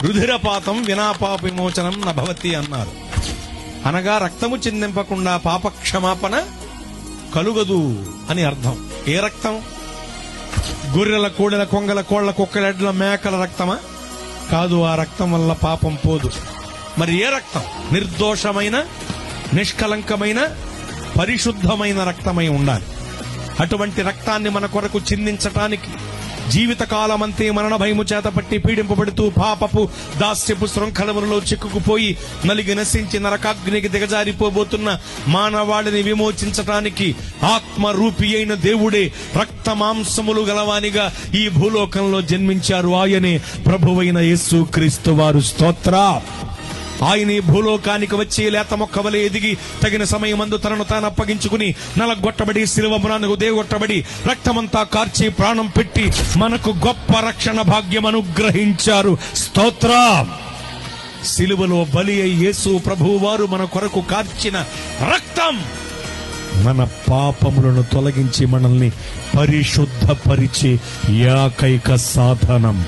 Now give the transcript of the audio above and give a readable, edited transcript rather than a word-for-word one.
రుధిరపాతం వినాపాప విమోచనం నభవతి అన్నారు. అనగా రక్తము చిందింపకుండా పాపక్షమాపణ కలుగదు అని అర్థం. ఏ రక్తం? గొర్రెల, కోడెల, కొంగల, కోళ్ల, కుక్కల, ఎడ్ల, మేకల రక్తమా? కాదు. ఆ రక్తం వల్ల పాపం పోదు. మరి ఏ రక్తం? నిర్దోషమైన, నిష్కలంకమైన, పరిశుద్ధమైన రక్తమై ఉండాలి. అటువంటి రక్తాన్ని మన కొరకు చిందించటానికి జీవితకాలమంతే మరణ భయము చేత పట్టి పీడింపబడుతూ పాపపు దాస్యపు శృంఖలములలో చిక్కుకుపోయి నలిగి నశించి నరకాగ్నికి దిగజారిపోబోతున్న మానవాళిని విమోచించటానికి ఆత్మరూపి అయిన దేవుడే రక్త మాంసములు గలవానిగా ఈ భూలోకంలో జన్మించారు. ఆయనే ప్రభువైన యేసుక్రీస్తు వారు. స్తోత్రం. ఆయన ఈ భూలోకానికి వచ్చి లేత మొక్క వలె ఎదిగి తగిన సమయమందు తనను తాను అప్పగించుకుని నలగొట్టబడి శిలువమునకు దేగొట్టబడి రక్తమంతా కార్చి ప్రాణం పెట్టి మనకు గొప్ప రక్షణ భాగ్యం అనుగ్రహించారు. స్తోత్రం. శిలువలో బలి అయి యేసు ప్రభువు వారు మన కొరకు కార్చిన రక్తం మన పాపములను తొలగించి మనల్ని పరిశుద్ధపరిచే ఏకైక సాధనం.